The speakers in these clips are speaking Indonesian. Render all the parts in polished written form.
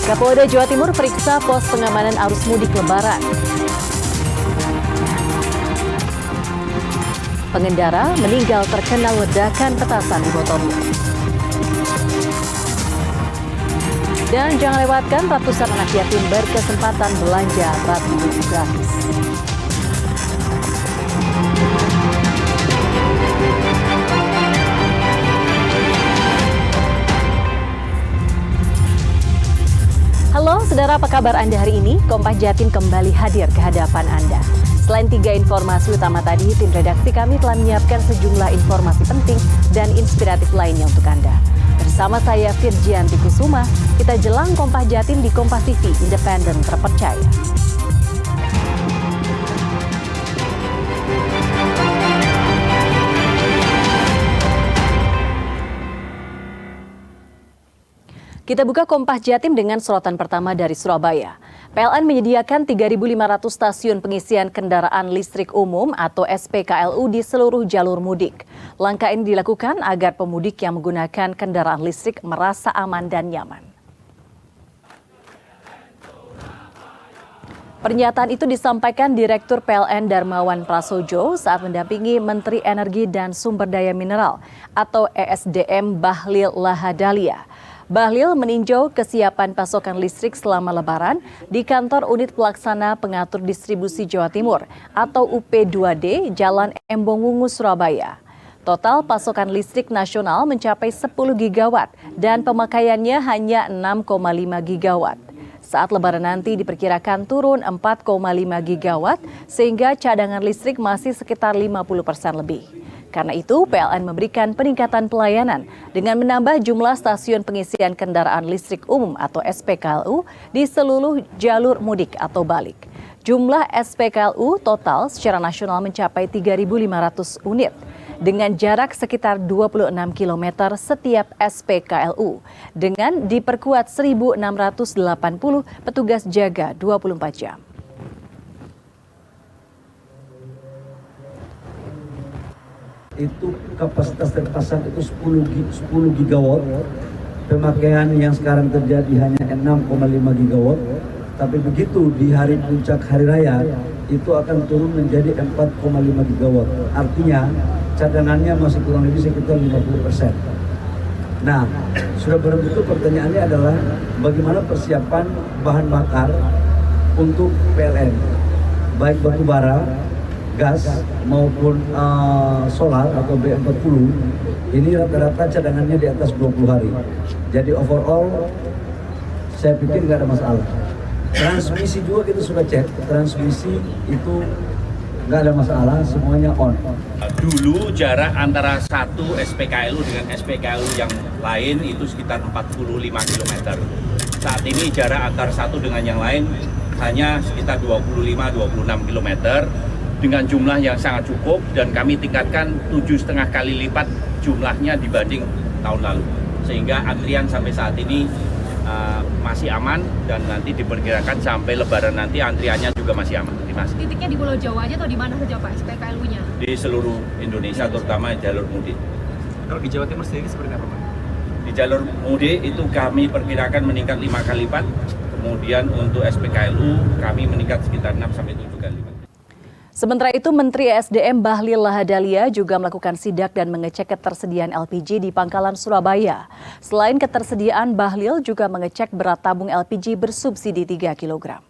Kapolda Jawa Timur periksa pos pengamanan arus mudik Lebaran. Pengendara meninggal terkena ledakan petasan di botolnya. Dan jangan lewatkan ratusan anak yatim berkesempatan belanja alat mudik gratis. Halo saudara, apa kabar Anda hari ini? Kompas Jatim kembali hadir ke hadapan Anda. Selain 3 informasi utama tadi, tim redaksi kami telah menyiapkan sejumlah informasi penting dan inspiratif lainnya untuk Anda. Bersama saya Firjianti Kusuma, kita jelang Kompas Jatim di Kompas TV, independen terpercaya. Kita buka Kompas Jatim dengan sorotan pertama dari Surabaya. PLN menyediakan 3.500 stasiun pengisian kendaraan listrik umum atau SPKLU di seluruh jalur mudik. Langkah ini dilakukan agar pemudik yang menggunakan kendaraan listrik merasa aman dan nyaman. Pernyataan itu disampaikan Direktur PLN Darmawan Prasojo saat mendampingi Menteri Energi dan Sumber Daya Mineral atau ESDM Bahlil Lahadalia. Bahlil meninjau kesiapan pasokan listrik selama Lebaran di kantor Unit Pelaksana Pengatur Distribusi Jawa Timur atau UP2D Jalan Embong Wungu, Surabaya. Total pasokan listrik nasional mencapai 10 gigawatt dan pemakaiannya hanya 6,5 gigawatt. Saat Lebaran nanti diperkirakan turun 4,5 gigawatt sehingga cadangan listrik masih sekitar 50% lebih. Karena itu, PLN memberikan peningkatan pelayanan dengan menambah jumlah stasiun pengisian kendaraan listrik umum atau SPKLU di seluruh jalur mudik atau balik. Jumlah SPKLU total secara nasional mencapai 3.500 unit dengan jarak sekitar 26 km setiap SPKLU dengan diperkuat 1.680 petugas jaga 24 jam. Itu kapasitas terpasang itu 10 gigawatt, pemakaian yang sekarang terjadi hanya 6,5 gigawatt, tapi begitu di hari puncak hari raya itu akan turun menjadi 4,5 gigawatt. Artinya cadangannya masih kurang lebih sekitar 50%. Nah, sudah barang itu pertanyaannya adalah bagaimana persiapan bahan bakar untuk PLN, baik batu bara, gas maupun solar atau B40, ini rata-rata cadangannya di atas 20 hari. Jadi overall saya pikir nggak ada masalah. Transmisi juga kita sudah cek, transmisi itu nggak ada masalah, semuanya on. Dulu jarak antara satu SPKLU dengan SPKLU yang lain itu sekitar 45 km. Saat ini jarak antara satu dengan yang lain hanya sekitar 25-26 km. Dengan jumlah yang sangat cukup dan kami tingkatkan 7,5 kali lipat jumlahnya dibanding tahun lalu. Sehingga antrian sampai saat ini masih aman dan nanti diperkirakan sampai Lebaran nanti antriannya juga masih aman. Titiknya di Pulau Jawa aja atau di mana saja Pak SPKLU-nya? Di seluruh Indonesia terutama jalur mudik. Kalau di Jawa Timur sendiri seperti apa Pak? Di jalur mudik itu kami perkirakan meningkat 5 kali lipat. Kemudian untuk SPKLU kami meningkat sekitar 6-7 kali lipat. Sementara itu, Menteri ESDM Bahlil Lahadalia juga melakukan sidak dan mengecek ketersediaan LPG di Pangkalan Surabaya. Selain ketersediaan, Bahlil juga mengecek berat tabung LPG bersubsidi 3 kg.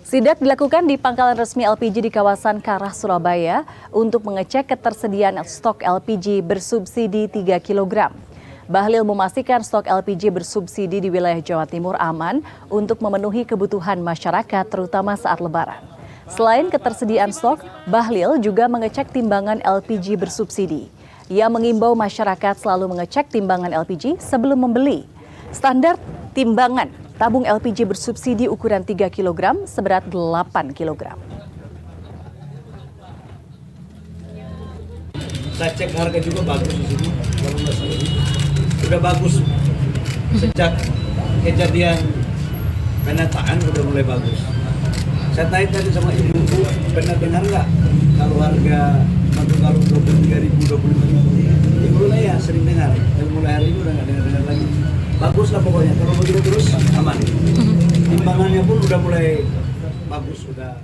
Sidak dilakukan di pangkalan resmi LPG di kawasan Karah, Surabaya untuk mengecek ketersediaan stok LPG bersubsidi 3 kg. Bahlil memastikan stok LPG bersubsidi di wilayah Jawa Timur aman untuk memenuhi kebutuhan masyarakat terutama saat Lebaran. Selain ketersediaan stok, Bahlil juga mengecek timbangan LPG bersubsidi. Ia mengimbau masyarakat selalu mengecek timbangan LPG sebelum membeli. Standar timbangan tabung LPG bersubsidi ukuran 3 kg seberat 8 kg. Saya cek harga juga bagus di sini, sudah bagus sejak kejadian penataan sudah mulai bagus. Saya tanya tadi sama ibu-ibu, benar-benar nggak kalau harga Maka kalau 23.000, 25.000, ya mulai ya sering dengar. Dan mulai hari ini udah nggak dengar lagi. Bagus lah pokoknya. Kalau begitu terus aman. Timbangannya pun udah mulai bagus sudah.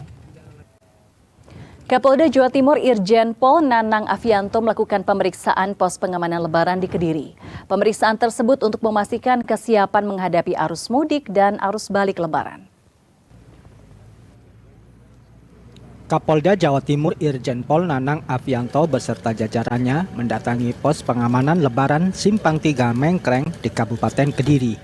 Kapolda Jawa Timur Irjen Pol Nanang Afianto melakukan pemeriksaan pos pengamanan Lebaran di Kediri. Pemeriksaan tersebut untuk memastikan kesiapan menghadapi arus mudik dan arus balik Lebaran. Kapolda Jawa Timur Irjen Pol Nanang Afianto beserta jajarannya mendatangi pos pengamanan Lebaran Simpang 3 Mengkreng di Kabupaten Kediri.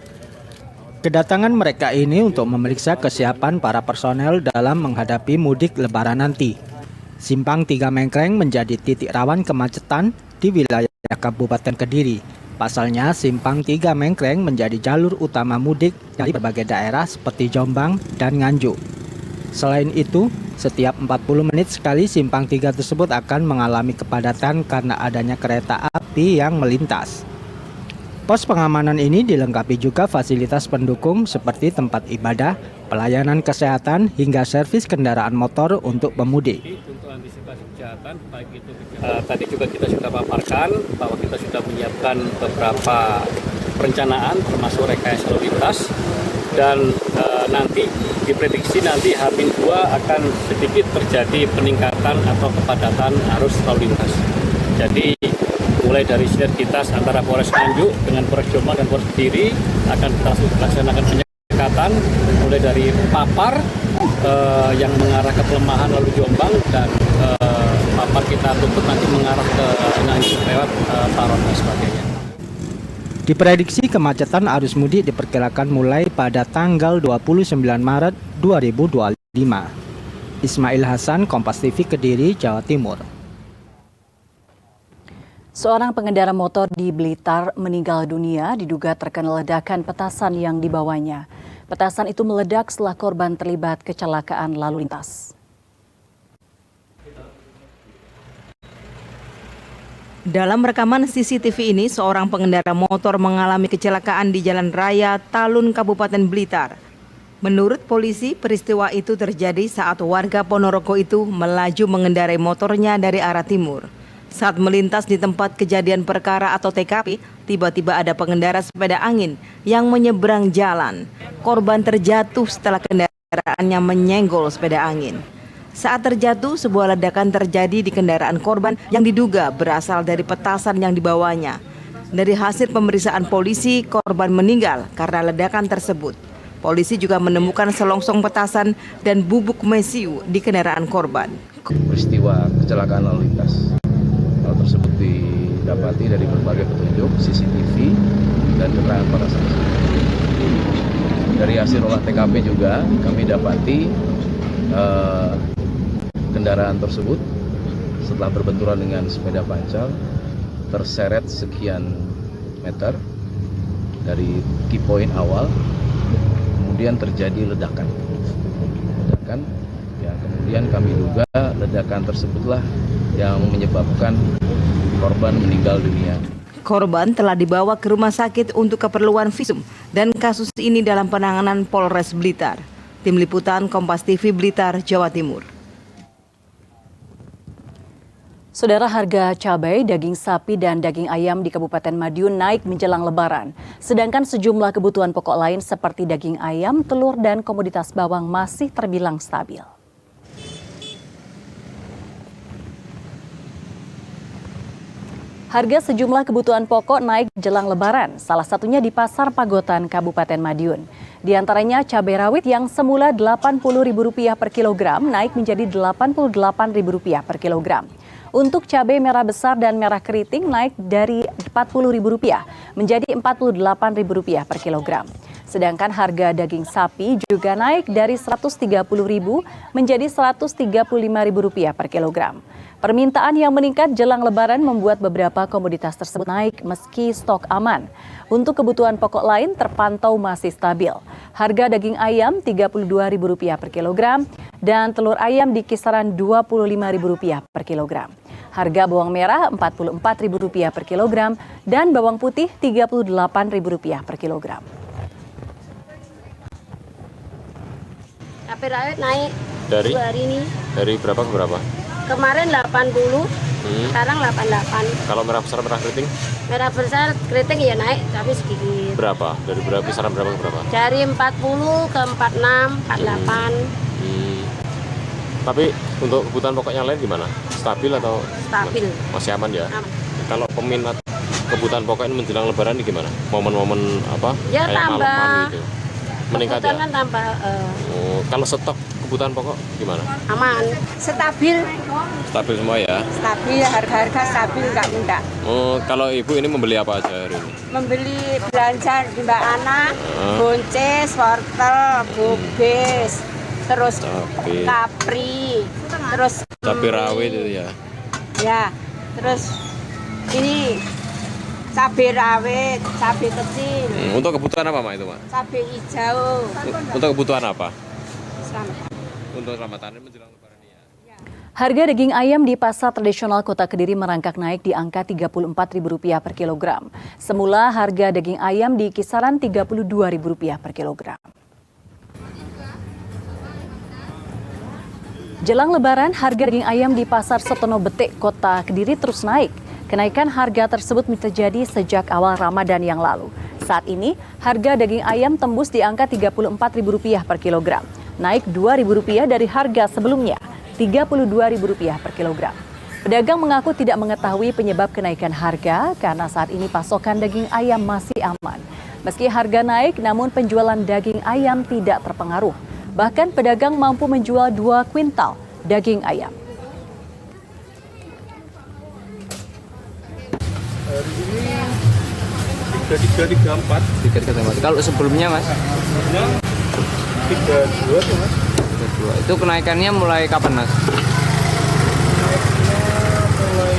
Kedatangan mereka ini untuk memeriksa kesiapan para personel dalam menghadapi mudik Lebaran nanti. Simpang 3 Mengkreng menjadi titik rawan kemacetan di wilayah Kabupaten Kediri. Pasalnya, Simpang 3 Mengkreng menjadi jalur utama mudik dari berbagai daerah seperti Jombang dan Nganjuk. Selain itu, setiap 40 menit sekali Simpang 3 tersebut akan mengalami kepadatan karena adanya kereta api yang melintas. Pos pengamanan ini dilengkapi juga fasilitas pendukung seperti tempat ibadah, pelayanan kesehatan, hingga servis kendaraan motor untuk pemudik. Untuk antisipasi kejahatan, baik itu tadi juga kita sudah paparkan bahwa kita sudah menyiapkan beberapa perencanaan termasuk rekayasa lalu lintas dan nanti diprediksi nanti H-2 akan sedikit terjadi peningkatan atau kepadatan arus lalu lintas. Jadi mulai dari sinergitas antara Polres Nganjuk dengan Polres Jombang dan Polres Kediri akan kita laksanakan penyekatan mulai dari Papar yang mengarah ke Pelemahan lalu Jombang dan Papar kita tutup nanti mengarah ke Nganjuk lewat Paron dan sebagainya. Diprediksi kemacetan arus mudik diperkirakan mulai pada tanggal 29 Maret 2025. Ismail Hasan, Kompas TV Kediri, Jawa Timur. Seorang pengendara motor di Blitar meninggal dunia diduga terkena ledakan petasan yang dibawanya. Petasan itu meledak setelah korban terlibat kecelakaan lalu lintas. Dalam rekaman CCTV ini, seorang pengendara motor mengalami kecelakaan di Jalan Raya Talun, Kabupaten Blitar. Menurut polisi, peristiwa itu terjadi saat warga Ponorogo itu melaju mengendarai motornya dari arah timur. Saat melintas di tempat kejadian perkara atau TKP, tiba-tiba ada pengendara sepeda angin yang menyeberang jalan. Korban terjatuh setelah kendaraannya menyenggol sepeda angin. Saat terjatuh, sebuah ledakan terjadi di kendaraan korban yang diduga berasal dari petasan yang dibawanya. Dari hasil pemeriksaan polisi, korban meninggal karena ledakan tersebut. Polisi juga menemukan selongsong petasan dan bubuk mesiu di kendaraan korban. Peristiwa kecelakaan lalu lintas. Hal tersebut didapati dari berbagai petunjuk CCTV dan keterangan para saksi. Dari hasil olah TKP juga kami dapati kendaraan tersebut setelah berbenturan dengan sepeda pancal terseret sekian meter dari key point awal, kemudian terjadi ledakan. Ya, kemudian kami duga ledakan tersebutlah yang menyebabkan korban meninggal dunia. Korban telah dibawa ke rumah sakit untuk keperluan visum dan kasus ini dalam penanganan Polres Blitar. Tim Liputan Kompas TV Blitar, Jawa Timur. Saudara, harga cabai, daging sapi, dan daging ayam di Kabupaten Madiun naik menjelang Lebaran. Sedangkan sejumlah kebutuhan pokok lain seperti daging ayam, telur, dan komoditas bawang masih terbilang stabil. Harga sejumlah kebutuhan pokok naik jelang Lebaran, salah satunya di Pasar Pagotan, Kabupaten Madiun. Di antaranya cabai rawit yang semula Rp80.000 per kilogram naik menjadi Rp88.000 per kilogram. Untuk cabai merah besar dan merah keriting naik dari Rp40.000 menjadi Rp48.000 per kilogram. Sedangkan harga daging sapi juga naik dari Rp130.000 menjadi Rp135.000 per kilogram. Permintaan yang meningkat jelang Lebaran membuat beberapa komoditas tersebut naik meski stok aman. Untuk kebutuhan pokok lain terpantau masih stabil. Harga daging ayam Rp32.000 per kilogram dan telur ayam di kisaran Rp25.000 per kilogram. Harga bawang merah Rp44.000 per kilogram dan bawang putih Rp38.000 per kilogram. Cabai rawit naik Dari? 2 hari ini. Dari berapa ke berapa? Kemarin 80, Sekarang 88. Kalau merah besar, merah keriting? Merah besar keriting ya naik, tapi sedikit. Berapa? Dari berapa kisaran berapa ke berapa? Dari 40 ke 46, 48. Tapi untuk kebutuhan pokok yang lain gimana? Stabil atau? Stabil. Masih aman ya? Aman. Kalau peminat kebutuhan pokok ini menjelang Lebaran ini gimana? Momen-momen apa? Ya kayak tambah. Maleman gitu. Meningkat ya? Kebutuhan tambah. Kalau stok kebutuhan pokok gimana? Aman. Stabil. Stabil semua ya? Stabil, harga-harga stabil, nggak minta. Kalau ibu ini membeli apa aja hari ini? Membeli belanja di Mbak Ana, buncis, wortel, bubis, terus kapri, terus cabai rawit itu ya? Ya, terus ini cabai rawit, cabai kecil. Untuk kebutuhan apa, Mak, itu, Mak? Cabai hijau. Untuk kebutuhan apa? Selamat. Untuk Ramadan menjelang Lebaran ya. Harga daging ayam di pasar tradisional Kota Kediri merangkak naik di angka Rp34.000 per kilogram. Semula harga daging ayam di kisaran Rp32.000 per kilogram. Jelang Lebaran, harga daging ayam di Pasar Setono Betik, Kota Kediri terus naik. Kenaikan harga tersebut terjadi sejak awal Ramadan yang lalu. Saat ini, harga daging ayam tembus di angka Rp34.000 per kilogram. Naik Rp2.000 dari harga sebelumnya, Rp32.000 per kilogram. Pedagang mengaku tidak mengetahui penyebab kenaikan harga karena saat ini pasokan daging ayam masih aman. Meski harga naik, namun penjualan daging ayam tidak terpengaruh. Bahkan pedagang mampu menjual 2 kuintal daging ayam. Hari ini 3334. Kalau sebelumnya, Mas? Sebelumnya 32 tuh, Mas. 32. Itu kenaikannya mulai kapan, Mas? Naiknya mulai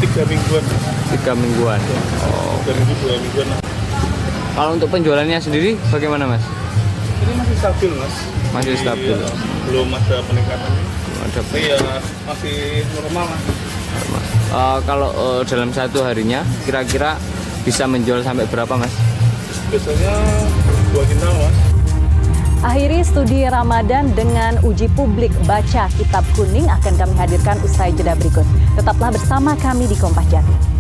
3 mingguan. 3 mingguan. Oh. 3 minggu, 2 mingguan. Kalau untuk penjualannya sendiri bagaimana, Mas? Ini masih stabil, Mas. Masih stabil. Iya, belum ada peningkatan. Ada Iya, masih normal, Mas. Kalau dalam satu harinya kira-kira bisa menjual sampai berapa, Mas? Biasanya 2 kintal, Mas. Akhiri studi Ramadan dengan uji publik baca kitab kuning akan kami hadirkan usai jeda berikut. Tetaplah bersama kami di Kompas Jati.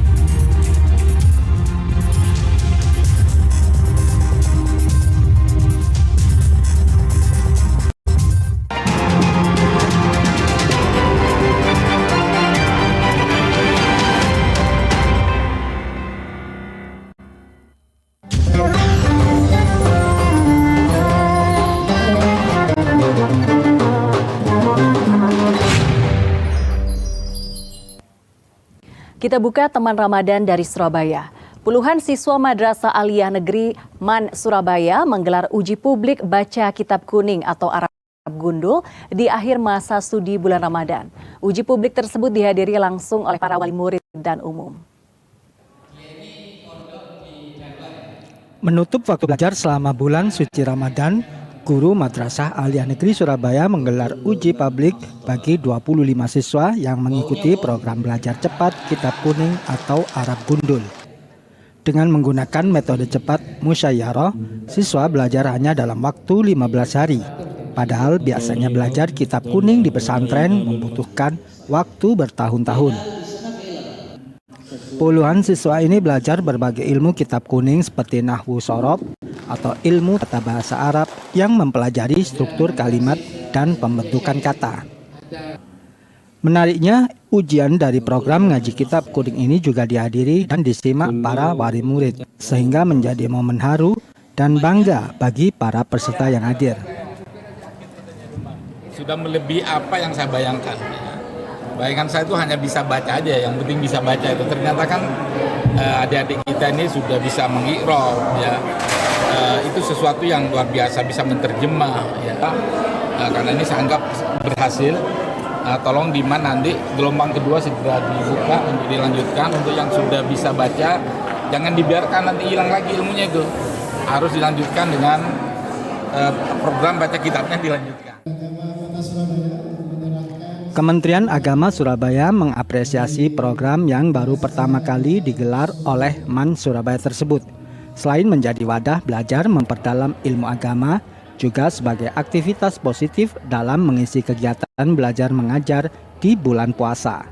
Kita buka teman Ramadan dari Surabaya. Puluhan siswa Madrasah Aliyah Negeri MAN Surabaya menggelar uji publik baca kitab kuning atau Arab Gundul di akhir masa studi bulan Ramadan. Uji publik tersebut dihadiri langsung oleh para wali murid dan umum. Menutup waktu belajar selama bulan suci Ramadan, Guru Madrasah Aliyah Negeri Surabaya menggelar uji publik bagi 25 siswa yang mengikuti program belajar cepat Kitab Kuning atau Arab Gundul. Dengan menggunakan metode cepat musyawarah, siswa belajar hanya dalam waktu 15 hari. Padahal biasanya belajar Kitab Kuning di pesantren membutuhkan waktu bertahun-tahun. Puluhan siswa ini belajar berbagai ilmu Kitab Kuning seperti Nahwu Shorof atau ilmu tata bahasa Arab yang mempelajari struktur kalimat dan pembentukan kata. Menariknya, ujian dari program ngaji Kitab Kuning ini juga dihadiri dan disimak para wali murid, sehingga menjadi momen haru dan bangga bagi para peserta yang hadir. Sudah melebihi apa yang saya bayangkan. Bayangan saya itu hanya bisa baca aja, yang penting bisa baca itu. Ternyata kan adik-adik kita ini sudah bisa mengikror, ya. Itu sesuatu yang luar biasa, bisa menerjemah, ya. Karena ini saya anggap berhasil. Tolong Diman nanti gelombang kedua segera dibuka untuk dilanjutkan. Untuk yang sudah bisa baca, jangan dibiarkan nanti hilang lagi ilmunya itu. Harus dilanjutkan dengan program baca kitabnya dilanjutkan. Kementerian Agama Surabaya mengapresiasi program yang baru pertama kali digelar oleh MAN Surabaya tersebut. Selain menjadi wadah belajar memperdalam ilmu agama, juga sebagai aktivitas positif dalam mengisi kegiatan belajar mengajar di bulan puasa.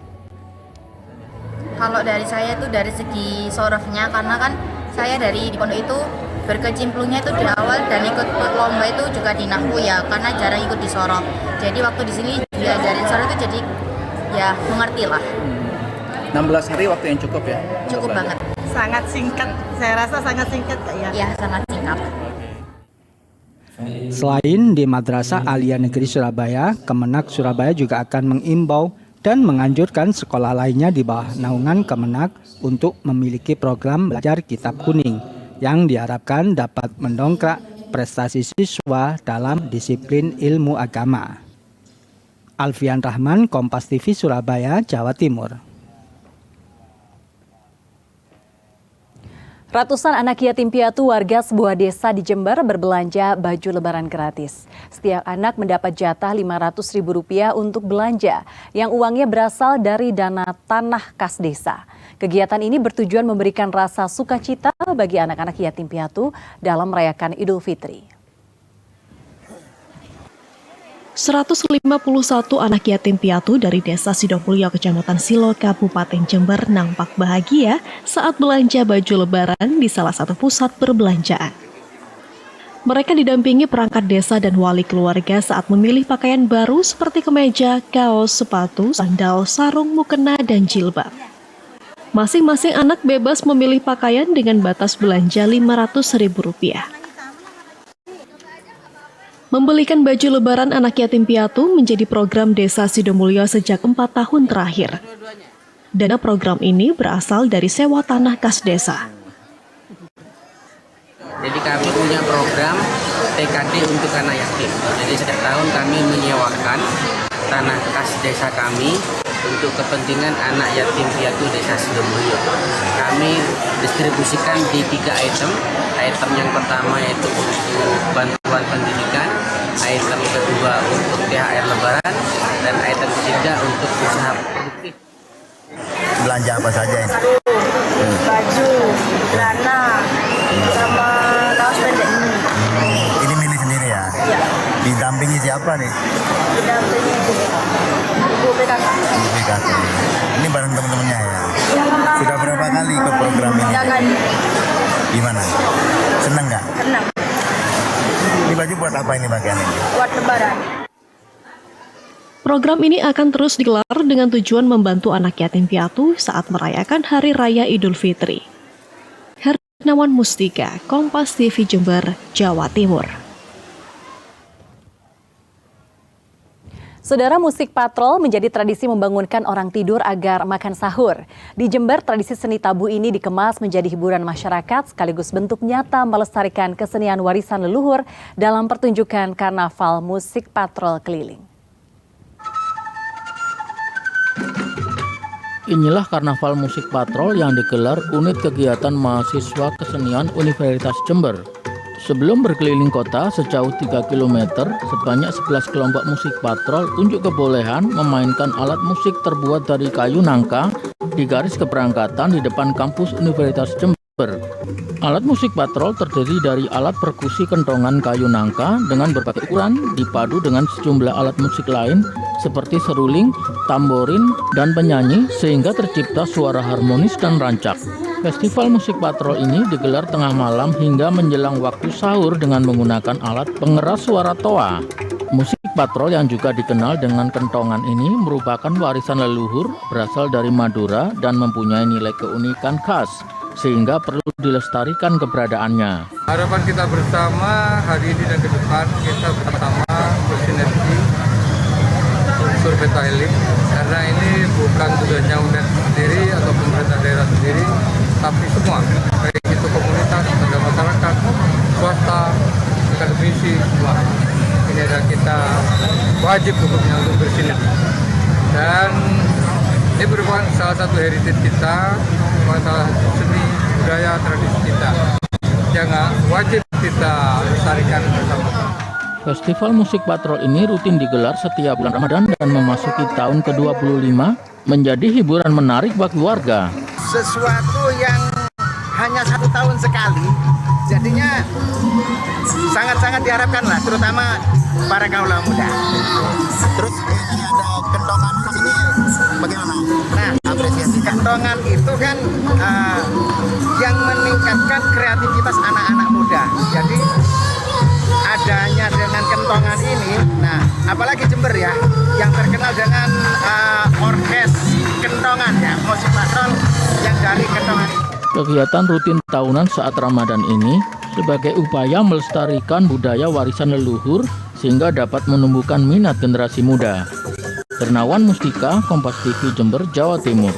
Kalau dari saya itu dari segi sorofnya, karena kan saya dari di pondok itu berkecimplungnya itu di awal dan ikut lomba itu juga di Nahwu ya, karena jarang ikut di sorof. Jadi waktu di sini diajarin sorof itu jadi ya mengerti lah. 16 hari waktu yang cukup ya? Cukup banget. Sangat singkat, saya rasa sangat singkat ya. Ya, sangat singkat. Selain di Madrasah Aliyah Negeri Surabaya, Kemenak Surabaya juga akan mengimbau dan menganjurkan sekolah lainnya di bawah naungan Kemenak untuk memiliki program belajar kitab kuning yang diharapkan dapat mendongkrak prestasi siswa dalam disiplin ilmu agama. Alfian Rahman, Kompas TV Surabaya, Jawa Timur. Ratusan anak yatim piatu warga sebuah desa di Jember berbelanja baju lebaran gratis. Setiap anak mendapat jatah Rp500.000 untuk belanja, yang uangnya berasal dari dana tanah kas desa. Kegiatan ini bertujuan memberikan rasa sukacita bagi anak-anak yatim piatu dalam merayakan Idul Fitri. 151 anak yatim piatu dari Desa Sidomulyo, Kecamatan Silo, Kabupaten Jember nampak bahagia saat belanja baju lebaran di salah satu pusat perbelanjaan. Mereka didampingi perangkat desa dan wali keluarga saat memilih pakaian baru seperti kemeja, kaos, sepatu, sandal, sarung, mukena, dan jilbab. Masing-masing anak bebas memilih pakaian dengan batas belanja Rp500.000. Membelikan baju lebaran anak yatim piatu menjadi program Desa Sidomulyo sejak 4 tahun terakhir. Dana program ini berasal dari sewa tanah kas desa. Jadi kami punya program TKD untuk anak yatim. Jadi setiap tahun kami menyewakan tanah kas desa kami untuk kepentingan anak yatim piatu Desa Sidomulyo. Kami distribusikan di 3 item. Item yang pertama yaitu untuk bantuan pendidikan, item kedua untuk THR Lebaran, dan item ketiga untuk usaha produktif. Belanja apa saja ini? Baju, celana, sama kaos pendek ini. Ini milih sendiri ya? Iya. Didampingi siapa nih? Didampingi Ibu PKK. Ibu PKK. Ini bareng teman-temannya ya? Iya. Sudah berapa kali ikut program ini? 3 kali. Gimana? Senang nggak? Senang. Ini baju buat apa ini bagian ini? Buat lebaran. Program ini akan terus digelar dengan tujuan membantu anak yatim piatu saat merayakan Hari Raya Idul Fitri. Hernawan Mustika, Kompas TV Jember, Jawa Timur. Saudara, musik patrol menjadi tradisi membangunkan orang tidur agar makan sahur. Di Jember, tradisi seni tabu ini dikemas menjadi hiburan masyarakat sekaligus bentuk nyata melestarikan kesenian warisan leluhur dalam pertunjukan karnaval musik patrol keliling. Inilah karnaval musik patrol yang digelar unit kegiatan mahasiswa kesenian Universitas Jember. Sebelum berkeliling kota sejauh 3 km, sebanyak 11 kelompok musik patrol unjuk kebolehan memainkan alat musik terbuat dari kayu nangka di garis keberangkatan di depan kampus Universitas Jember. Alat musik patrol terdiri dari alat perkusi kentongan kayu nangka dengan berbagai ukuran dipadu dengan sejumlah alat musik lain seperti seruling, tamborin, dan penyanyi sehingga tercipta suara harmonis dan rancak. Festival musik patrol ini digelar tengah malam hingga menjelang waktu sahur dengan menggunakan alat pengeras suara toa. Musik patrol yang juga dikenal dengan kentongan ini merupakan warisan leluhur berasal dari Madura dan mempunyai nilai keunikan khas, sehingga perlu dilestarikan keberadaannya. Harapan kita bersama hari ini dan ke depan kita bersama bersinergi unsur detailing, karena ini bukan tugasnya UNED sendiri atau pemerintah daerah sendiri, tapi semua, baik itu komunitas, ada masyarakat, swasta, akademisi, semua. Ini adalah kita wajib hukumnya untuk bersinergi. Dan ini merupakan salah satu heritage kita, salah satu seni budaya tradisi kita yang wajib kita lestarikan bersama. Festival musik patrol ini rutin digelar setiap bulan Ramadan dan memasuki tahun ke-25 menjadi hiburan menarik bagi warga. Sesuatu yang hanya 1 tahun sekali, jadinya sangat-sangat diharapkan lah, terutama para kaum muda. Terus ini ada kentongan di sini, bagaimana? Nah, apresiasi kentongan kentongan itu kan yang meningkatkan kreativitas anak-anak muda. Jadi adanya dengan kentongan ini, nah apalagi Jember ya, yang terkenal dengan orkes kentongan ya, musik patrol yang dari kentongan itu. Kegiatan rutin tahunan saat Ramadan ini sebagai upaya melestarikan budaya warisan leluhur sehingga dapat menumbuhkan minat generasi muda. Hernawan Mustika, Kompas TV Jember, Jawa Timur.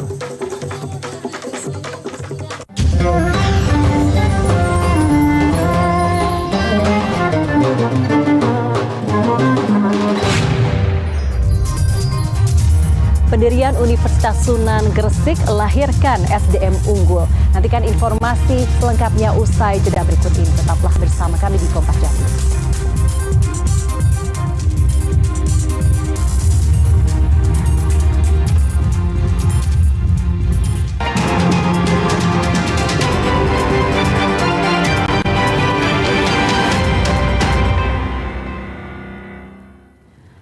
Pendirian Universitas Sunan Gresik lahirkan SDM unggul. Nantikan informasi selengkapnya usai jeda berikut ini. Tetaplah bersama kami di Kompas Jatim.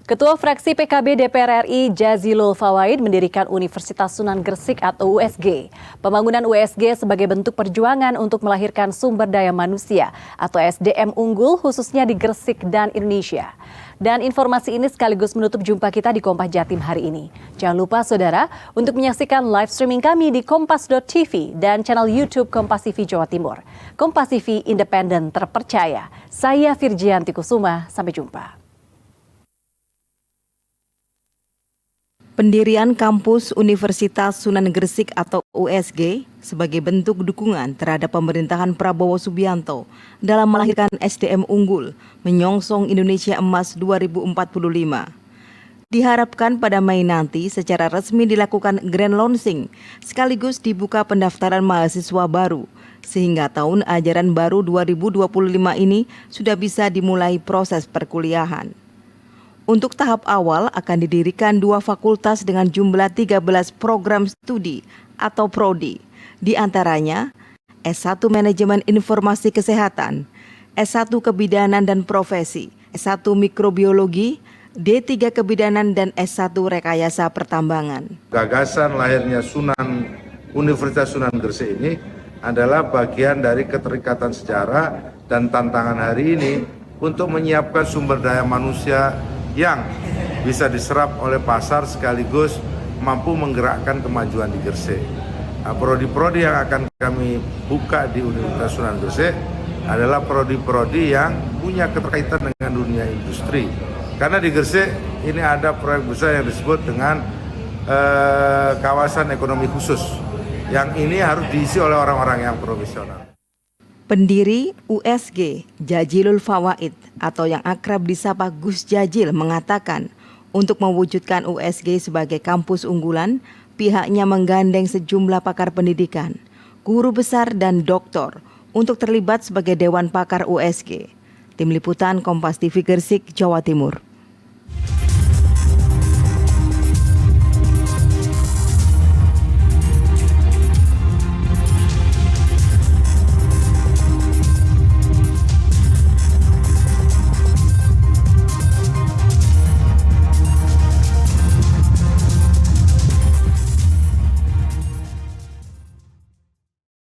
Ketua Fraksi PKB DPR RI Jazilul Fawaid mendirikan Universitas Sunan Gresik atau USG. Pembangunan USG sebagai bentuk perjuangan untuk melahirkan sumber daya manusia atau SDM unggul khususnya di Gresik dan Indonesia. Dan informasi ini sekaligus menutup jumpa kita di Kompas Jatim hari ini. Jangan lupa saudara untuk menyaksikan live streaming kami di kompas.tv dan channel YouTube Kompas TV Jawa Timur. Kompas TV independen terpercaya. Saya Virgianti Kusuma, sampai jumpa. Pendirian kampus Universitas Sunan Gresik atau USG sebagai bentuk dukungan terhadap pemerintahan Prabowo Subianto dalam melahirkan SDM unggul menyongsong Indonesia Emas 2045. Diharapkan pada Mei nanti secara resmi dilakukan grand launching sekaligus dibuka pendaftaran mahasiswa baru sehingga tahun ajaran baru 2025 ini sudah bisa dimulai proses perkuliahan. Untuk tahap awal akan didirikan 2 fakultas dengan jumlah 13 program studi atau prodi. Di antaranya S1 Manajemen Informasi Kesehatan, S1 Kebidanan dan Profesi, S1 Mikrobiologi, D3 Kebidanan dan S1 Rekayasa Pertambangan. Gagasan lahirnya Universitas Sunan Gresik ini adalah bagian dari keterikatan sejarah dan tantangan hari ini untuk menyiapkan sumber daya manusia yang bisa diserap oleh pasar sekaligus mampu menggerakkan kemajuan di Gresik. Nah, prodi-prodi yang akan kami buka di Universitas Sunan Gresik adalah prodi-prodi yang punya keterkaitan dengan dunia industri. Karena di Gresik ini ada proyek besar yang disebut dengan kawasan ekonomi khusus. Yang ini harus diisi oleh orang-orang yang profesional. Pendiri USG Jazilul Fawaid atau yang akrab disapa Gus Jazil mengatakan untuk mewujudkan USG sebagai kampus unggulan, pihaknya menggandeng sejumlah pakar pendidikan, guru besar dan doktor untuk terlibat sebagai Dewan Pakar USG. Tim Liputan Kompas TV Gresik, Jawa Timur.